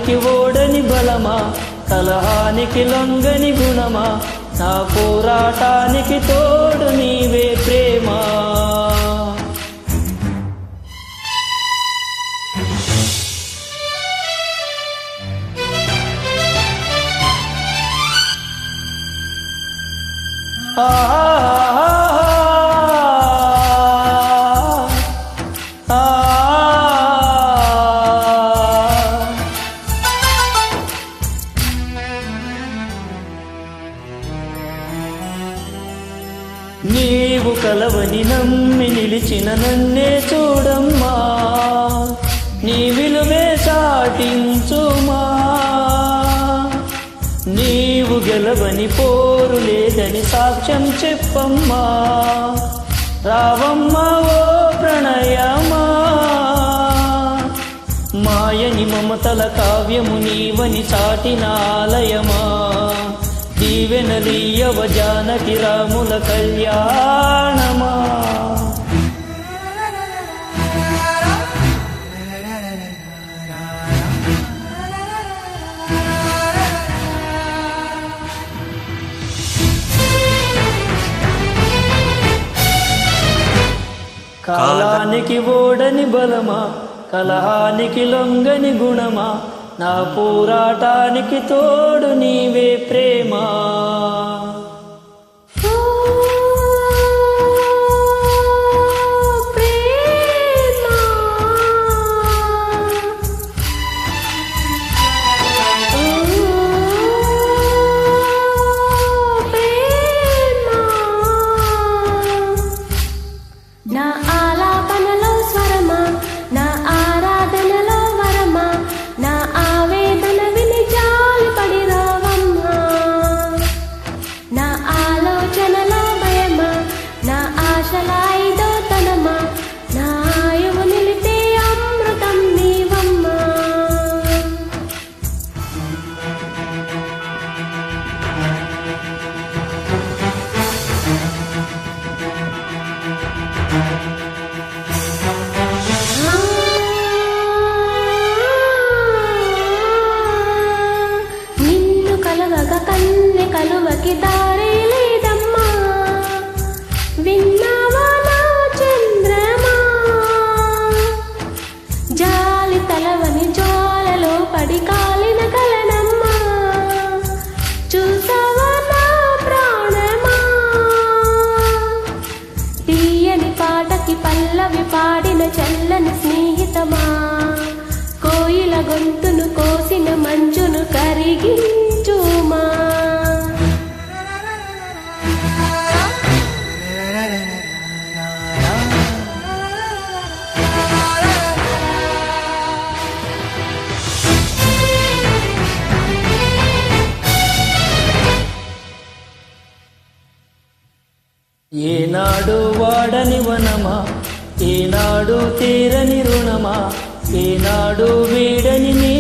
కాలానికి ఓడని బలమా, కలహానికి లొంగని గుణమా, నా పోరాటానికి తోడు నీవే ప్రేమా. నీవు కలవని నమ్మి నిలిచిన నన్నే చూడమ్మా, నీ విలువే చాటించుమా. నీవు గెలవని పోరు లేదని సాక్ష్యం చెప్పమ్మా, రావమ్మా ఓ ప్రణయమా. మాయని మమతల కావ్యము నీవని చాటిన ఆలయమా, దీవెనలీయవ జానకి రాముల కళ్యాణమా. కాలానికి ఓడని బలమా, కలహానికి లొంగని గుణమా, నా పోరాటానికి తోడు నీవే ప్రేమా. నా ఆలాపనలో స్వరమా, నా ఆరాధనలో వరమా, నా ఆవేదన విని జాలిపడి రావమ్మా. నా ఆలోచనలో భయమా, నా ఆశలాయిదో తనమా, నా ఆయువు నిలిపే అమృతం నీవమ్మా. నిన్ను కలవక కన్నె కలువకి దారి లేదమ్మా, విన్నావా నా చంద్రమా. జాలి తలవని జ్వాలలో పడి కాలిన కలనమ్మా, చూసావా నా ప్రాణమా. తీయని పాటకి పల్లవి పాడిన చల్లని స్నేహితమా, కోయిల గొంతును కోసిన మంచును కరిగించుమా. ఏనాడు వాడని వనమా, ఏనాడు తీరని రుణమా, ఏనాడు వీడని నీ